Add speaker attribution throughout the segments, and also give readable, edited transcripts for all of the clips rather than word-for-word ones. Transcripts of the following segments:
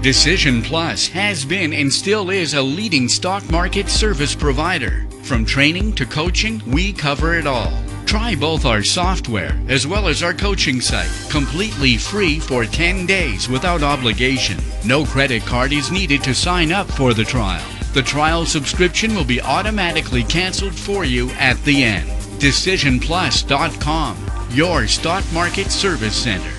Speaker 1: Decision Plus has been and still is a leading stock market service provider. From training to coaching, we cover it all. Try both our software as well as our coaching site, completely free for 10 days without obligation. No credit card is needed to sign up for the trial. The trial subscription will be automatically canceled for you at the end. DecisionPlus.com, your stock market service center.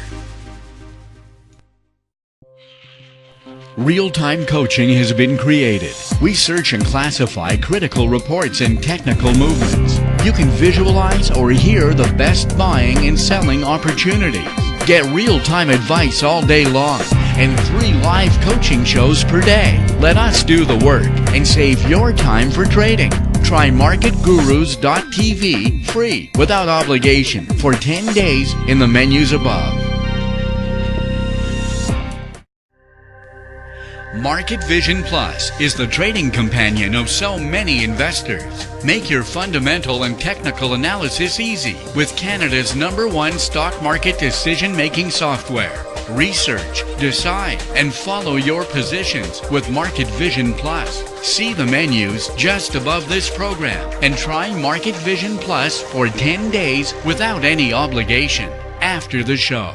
Speaker 1: Real-time coaching has been created. We search and classify critical reports and technical movements. You can visualize or hear the best buying and selling opportunities. Get real-time advice all day long and 3 live coaching shows per day. Let us do the work and save your time for trading. Try marketgurus.tv free without obligation for 10 days in the menus above. Market Vision Plus is the trading companion of so many investors. Make your fundamental and technical analysis easy with Canada's #1 stock market decision-making software. Research, decide, and follow your positions with Market Vision Plus. See the menus just above this program and try Market Vision Plus for 10 days without any obligation after the show.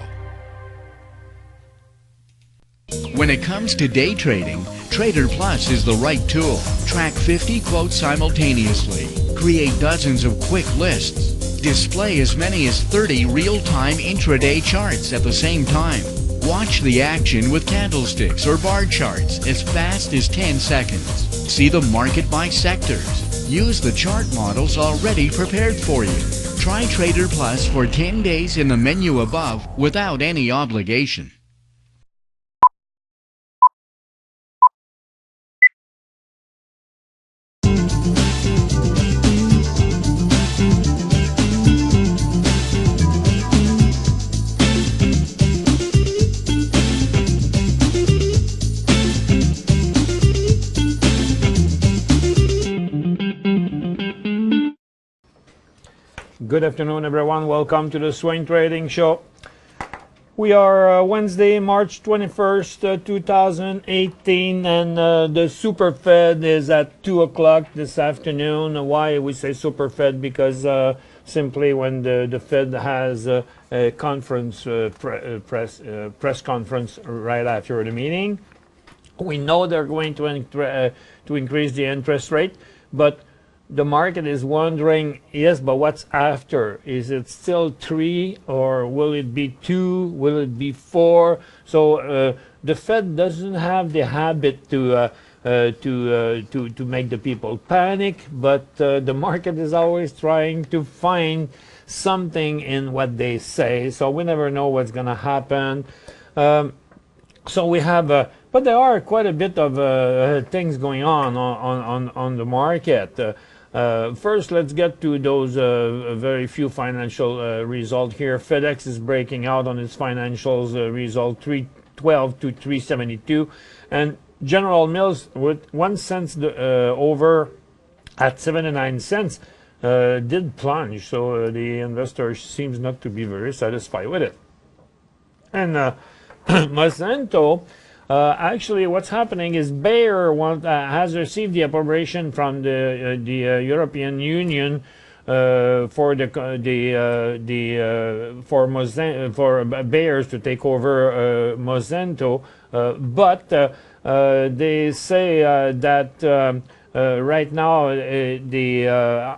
Speaker 1: When it comes to day trading, Trader Plus is the right tool. Track 50 quotes simultaneously. Create dozens of quick lists. Display as many as 30 real-time intraday charts at the same time. Watch the action with candlesticks or bar charts as fast as 10 seconds. See the market by sectors. Use the chart models already prepared for you. Try Trader Plus for 10 days in the menu above without any obligation.
Speaker 2: Good afternoon, everyone. Welcome to the Swing Trading Show. We are Wednesday, March 21st, 2018, and the Super Fed is at 2 o'clock this afternoon. Why we say Super Fed? Because simply when the Fed has a conference, press conference right after the meeting, we know they're going to increase the interest rate, but the market is wondering, yes, but what's after? Is it still 3 or will it be 2? Will it be 4? So the Fed doesn't have the habit to make the people panic, but the market is always trying to find something in what they say. So we never know what's going to happen. So we have, but there are quite a bit of things going on the market. First, let's get to those very few financial results here. FedEx is breaking out on its financials result 312 to 372, and General Mills with 1 cent over at 79 cents did plunge. So the investor seems not to be very satisfied with it. And Monsanto. Actually, what's happening is Bayer has received the approbation from the European Union for Bayers to take over Monsanto, but they say that right now the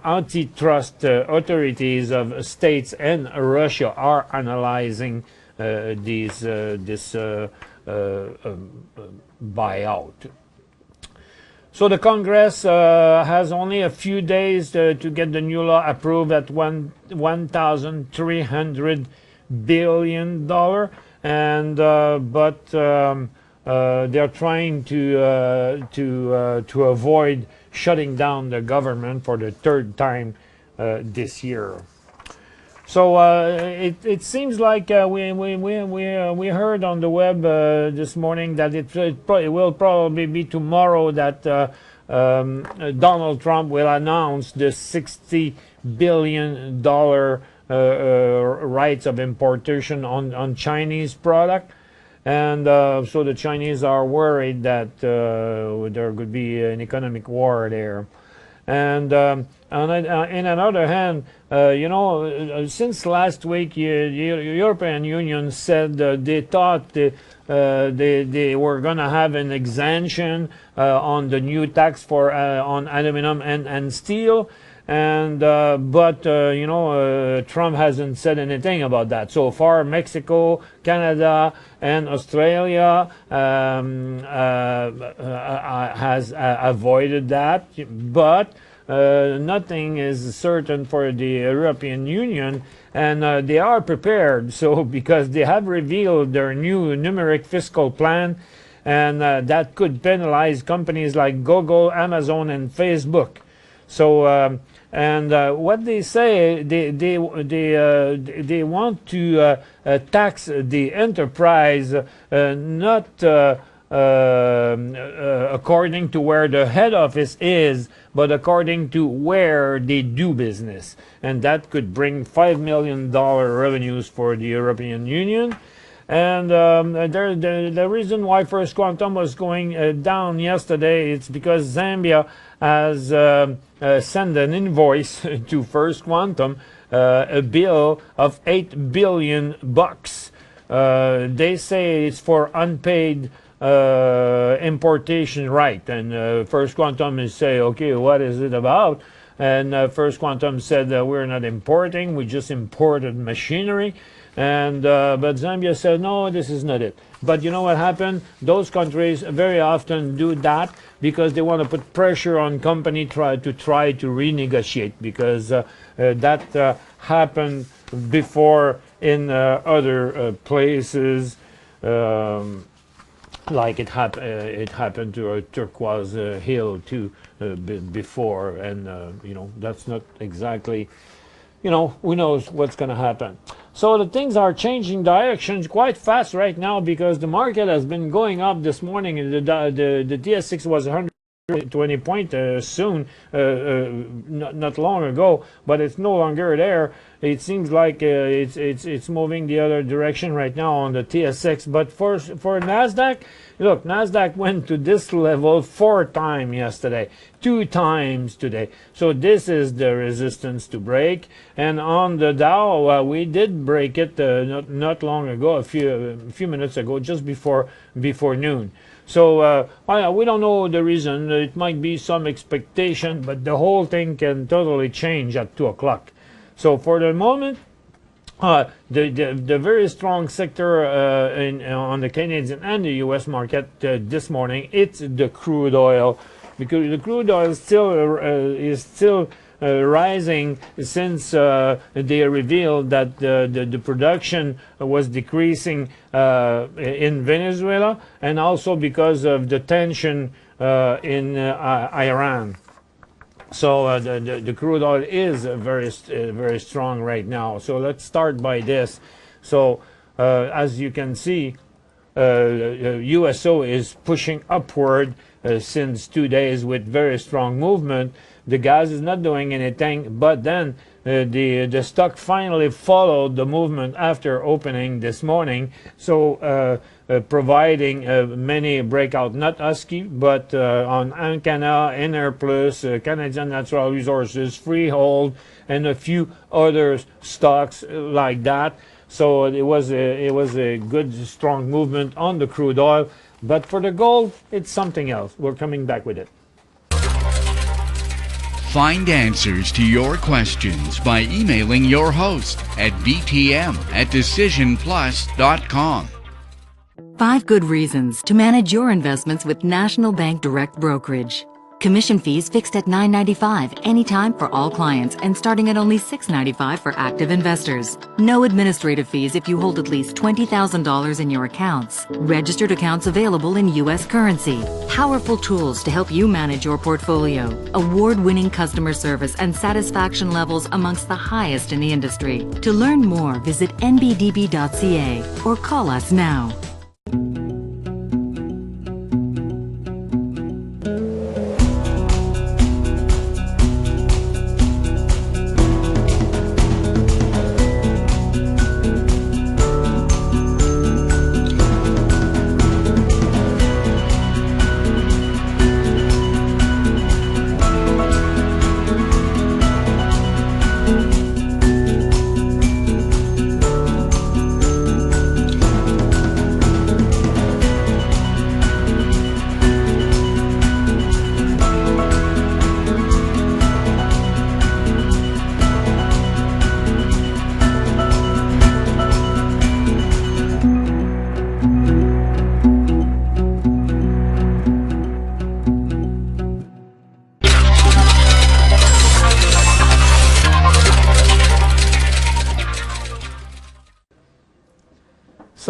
Speaker 2: antitrust authorities of states and Russia are analyzing this buyout. So the Congress has only a few days to get the new law approved at $1,300 billion, and but they're trying to avoid shutting down the government for the 3rd time this year. So it seems like we heard on the web this morning that it will probably be tomorrow that Donald Trump will announce the $60 billion rights of importation on Chinese product. And so the Chinese are worried that there could be an economic war there. And in another hand, since last week, the European Union said they thought they were going to have an exemption on the new tax for on aluminum and steel. And but Trump hasn't said anything about that so far. Mexico, Canada, and Australia has avoided that, but nothing is certain for the European Union, and they are prepared. So because they have revealed their new numeric fiscal plan, and that could penalize companies like Google, Amazon, and Facebook. So what they say, they want to tax the enterprise not according to where the head office is, but according to where they do business, and that could bring $5 million revenues for the European Union. And the reason why First Quantum was going down yesterday, it's because Zambia has sent an invoice to First Quantum, a bill of $8 billion. They say it's for unpaid importation right, and First Quantum is say, okay, what is it about? And First Quantum said we're not importing, we just imported machinery. And but Zambia said, no, this is not it. But you know what happened? Those countries very often do that because they want to put pressure on company try to renegotiate, because that happened before in other places. Like it happened to Turquoise Hill too before, and that's not exactly, who knows what's going to happen. So the things are changing directions quite fast right now, because the market has been going up this morning. The TS6 was 120 points not long ago, but it's no longer there. It seems like it's moving the other direction right now on the TS6. But for Nasdaq, look, Nasdaq went to this level 4 times yesterday, 2 times today. So this is the resistance to break. And on the Dow, we did break it not long ago, a few minutes ago, just before noon. So we don't know the reason. It might be some expectation, but the whole thing can totally change at 2 o'clock. So for the moment, the very strong sector on the Canadian and the U.S. market this morning, it's the crude oil, because the crude oil is still rising since they revealed that the production was decreasing in Venezuela, and also because of the tension in Iran. So the crude oil is very strong right now. So let's start by this. So as you can see, USO is pushing upward since 2 days with very strong movement. The gas is not doing anything, but then the stock finally followed the movement after opening this morning. So providing many breakout, not ASCII, but on Ancana, Enerplus, Canadian Natural Resources, Freehold, and a few other stocks like that. So it was a good, strong movement on the crude oil. But for the gold, it's something else. We're coming back with it.
Speaker 1: Find answers to your questions by emailing your host at btm@decisionplus.com.
Speaker 3: 5 good reasons to manage your investments with National Bank Direct Brokerage. Commission fees fixed at $9.95 anytime for all clients, and starting at only $6.95 for active investors. No administrative fees if you hold at least $20,000 in your accounts. Registered accounts available in U.S. currency. Powerful tools to help you manage your portfolio. Award-winning customer service and satisfaction levels amongst the highest in the industry. To learn more, visit nbdb.ca or call us now.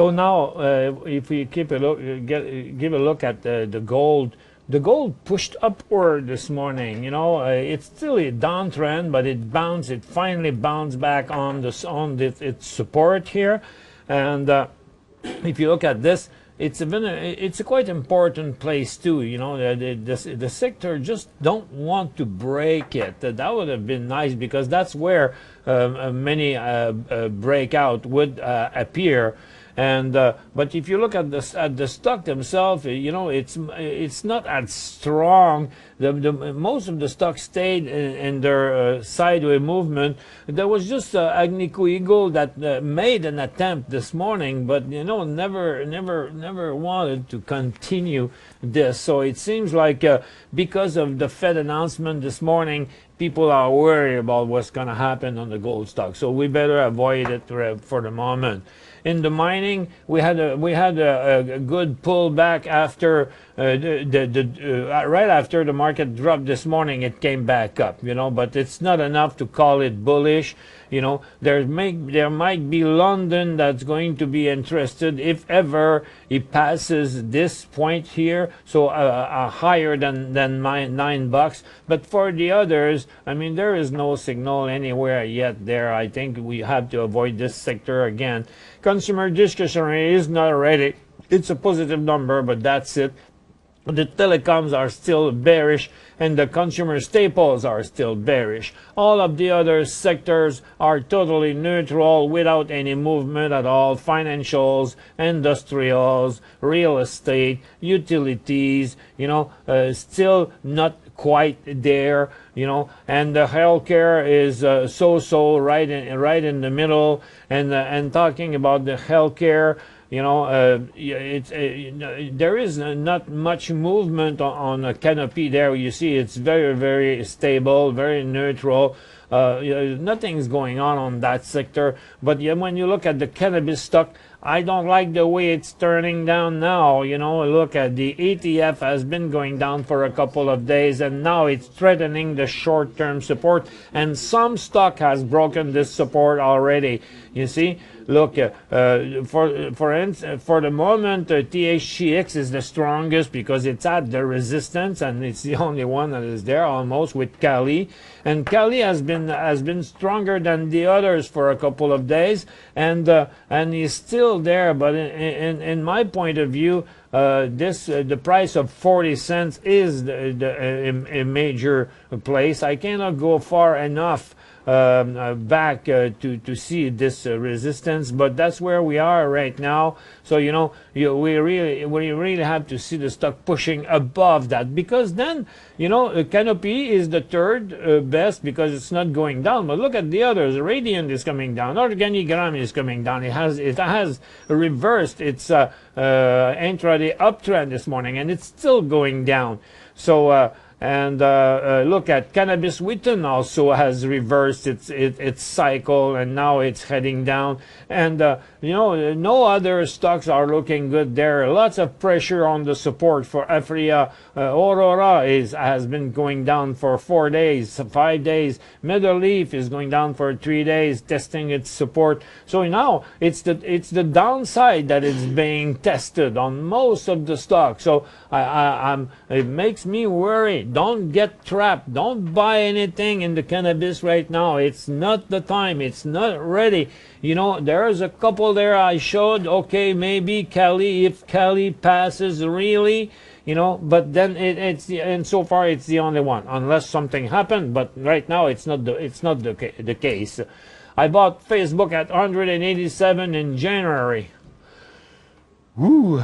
Speaker 2: So now, if we keep a look, give a look at the gold. The gold pushed upward this morning. You know, it's still a downtrend, but it bounced. It finally bounced back on its support here. And if you look at this, it's a quite important place too. You know, the sector just don't want to break it. That would have been nice, because that's where many breakout would appear. And but if you look at the stock themselves, you know, it's not as strong. Most of the stock stayed in their sideways movement. There was just Agnico Eagle that made an attempt this morning, but you know, never wanted to continue this. So it seems like because of the Fed announcement this morning, people are worried about what's going to happen on the gold stock. So we better avoid it for the moment. In the mining, we had a good pullback after right after the market dropped this morning. It came back up, you know, but it's not enough to call it bullish. You know, there might be London that's going to be interested if ever it passes this point here, so higher than $9. But for the others, I mean, there is no signal anywhere yet there. I think we have to avoid this sector again. Consumer discretionary is not ready. It's a positive number, but that's it. The telecoms are still bearish, and the consumer staples are still bearish. All of the other sectors are totally neutral, without any movement at all. Financials, industrials, real estate, utilities, you know, still not quite there, you know. And the healthcare is so right in the middle. And talking about the healthcare, you know, there is not much movement on a canopy there. You see, it's very stable, very neutral. Nothing's going on that sector. But when you look at the cannabis stock, I don't like the way it's turning down now. You know, look at the ETF has been going down for a couple of days, and now it's threatening the short-term support. And some stock has broken this support already. You see, look, for the moment, THCX is the strongest because it's at the resistance, and it's the only one that is there almost with Cali. And Cali has been stronger than the others for a couple of days, and he's still there. But in my point of view, the price of 40 cents is a major place. I cannot go far enough back to see this resistance, but that's where we are right now. So you know, we really have to see the stock pushing above that, because then, you know, Canopy is the third best because it's not going down. But look at the others. Radiant is coming down. Organigram is coming down. It has reversed its intraday uptrend this morning, and it's still going down. So look at Cannabis Wheaton also has reversed its cycle, and now it's heading down. And you know, no other stocks are looking good there. Lots of pressure on the support for Afria. Aurora has been going down for 4 days, 5 days. Meadow Leaf is going down for 3 days, testing its support. So now it's the downside that is being tested on most of the stocks. So it makes me worry. Don't get trapped. Don't buy anything in the cannabis right now. It's not the time. It's not ready. You know, there's a couple there I showed. Okay, maybe Cali, if Cali passes really, you know, but then and so far it's the only one, unless something happened. But right now it's not the case. I bought Facebook at 187 in January. Woo.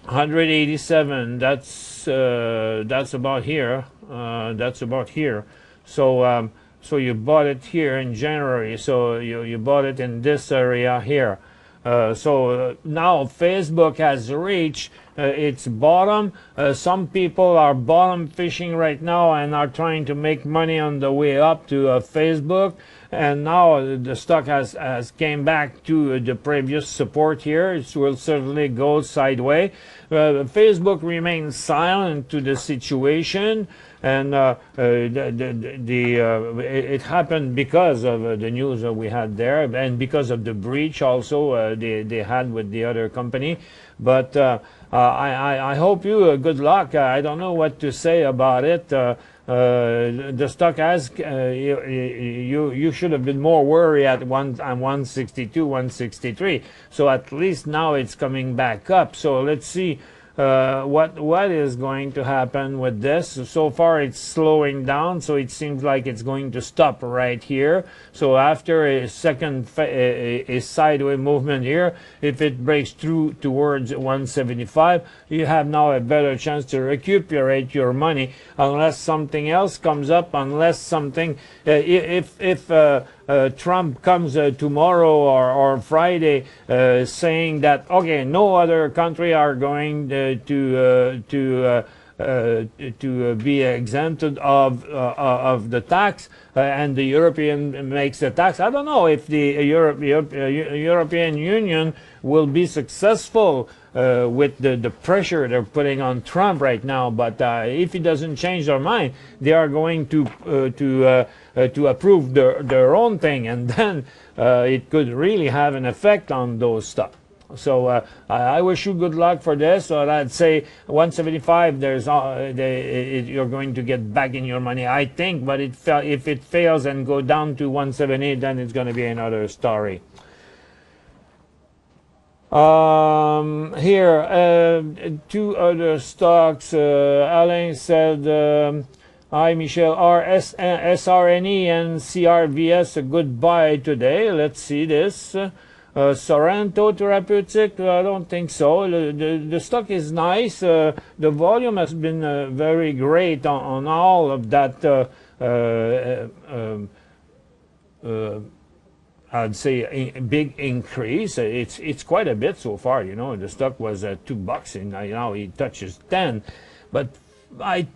Speaker 2: 187. That's about here. That's about here. So so you bought it here in January. So you bought it in this area here. So now Facebook has reached its bottom. Some people are bottom fishing right now and are trying to make money on the way up to Facebook. and now the stock has came back to the previous support here. It will certainly go sideways. Facebook remains silent to the situation, and it happened because of the news that we had there, and because of the breach also they had with the other company. But I hope you good luck. I don't know what to say about it. The stock has you should have been more worried at 162, 163. So at least now it's coming back up. So let's see what is going to happen with this. So far it's slowing down, so it seems like it's going to stop right here. So after a second a sideways movement here, if it breaks through towards 175, you have now a better chance to recuperate your money, unless something else comes up, unless something if Trump comes tomorrow or Friday saying that, okay, no other country are going to be exempted of the tax, and the European makes a tax. I don't know if the European Union will be successful with the pressure they're putting on Trump right now. But if he doesn't change their mind, they are going to approve their own thing, and then it could really have an effect on those stuff. So I wish you good luck for this. So I'd say 175. You're going to get back in your money, I think. But if it fails and go down to 178, then it's going to be another story. Here, two other stocks. Alain said, hi, Michel. SRNE and CRVS, a good buy today. Let's see this. Sorrento Therapeutic, I don't think so. The stock is nice. The volume has been very great on all of that. I'd say a big increase. It's quite a bit so far. You know, the stock was at $2, and now it touches 10. But I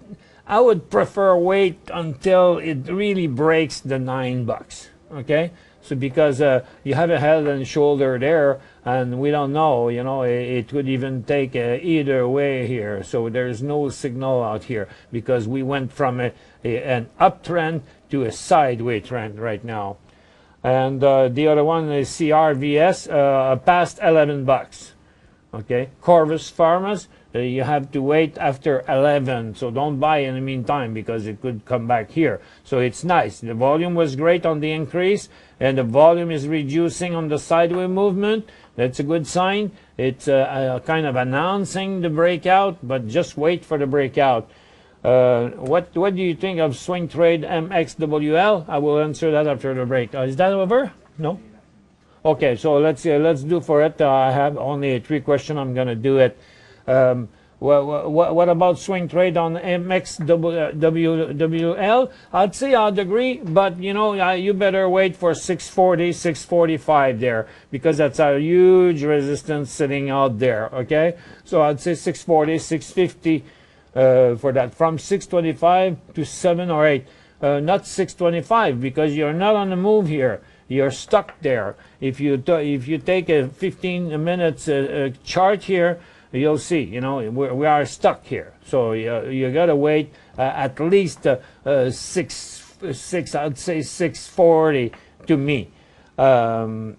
Speaker 2: would prefer wait until it really breaks the $9. Okay. So because you have a head and shoulder there, and we don't know, you know, it could even take either way here. So there's no signal out here, because we went from an uptrend to a sideways trend right now. And the other one is CRVS, past $11. Okay, Corvus Pharmas, you have to wait after 11, so don't buy in the meantime, because it could come back here. So it's nice. The volume was great on the increase, and the volume is reducing on the sideways movement. That's a good sign. It's kind of announcing the breakout, but just wait for the breakout. What do you think of swing trade MXWL? I will answer that after the break. Is that over? No? Okay, so let's do for it. I have only 3 questions. I'm going to do it. What about swing trade on MXWL? I'd say I'd agree, but you know, you better wait for 640, 645 there, because that's a huge resistance sitting out there. Okay, so I'd say 640, 650 for that, from 625 to 7 or 8. Not 625, because you're not on the move here. You're stuck there. If you take a 15 minutes chart here, you'll see, you know, we are stuck here. So you gotta wait at least 6, I'd say 640 to me, and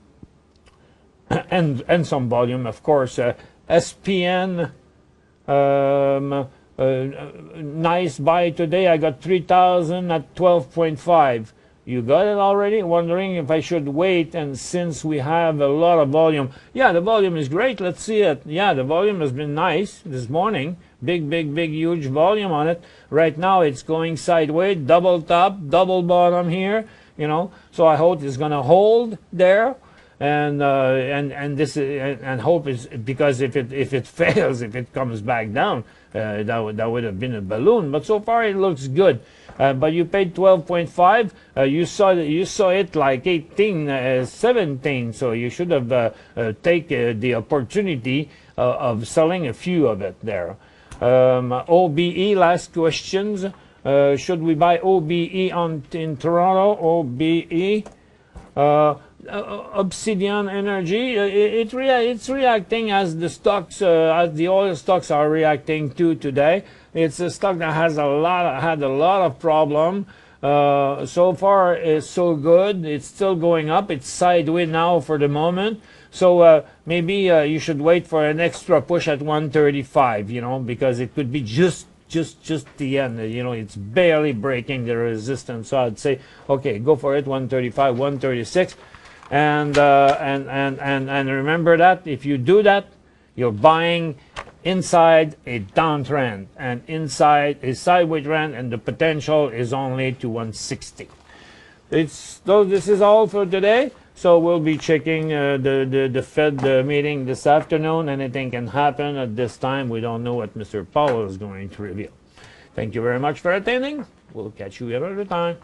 Speaker 2: some volume, of course. SPN, nice buy today. I got 3,000 at 12.5. You got it already? Wondering if I should wait, and since we have a lot of volume. Yeah, the volume is great. Let's see it. Yeah, the volume has been nice this morning. Big, huge volume on it. Right now it's going sideways, double top, double bottom here, you know. So I hope it's going to hold there. And hope is, because if it fails, if it comes back down, that would have been a balloon. But so far it looks good. But you paid 12.5. You saw it like 18, 17. So you should have take the opportunity of selling a few of it there. OBE, last questions. Should we buy OBE in Toronto? OBE. Obsidian Energy, it's reacting as the stocks, as the oil stocks are reacting to today. It's a stock that has had a lot of problem. So far, it's so good. It's still going up. It's sideways now for the moment. So maybe you should wait for an extra push at 135. You know, because it could be just the end. You know, it's barely breaking the resistance. So I'd say, okay, go for it. 135, 136, and remember that if you do that, you're buying inside a downtrend and inside a sideways trend, and the potential is only to 160. This is all for today. So we'll be checking the Fed meeting this afternoon. Anything can happen at this time. We don't know what Mr. Powell is going to reveal. Thank you very much for attending. We'll catch you another time.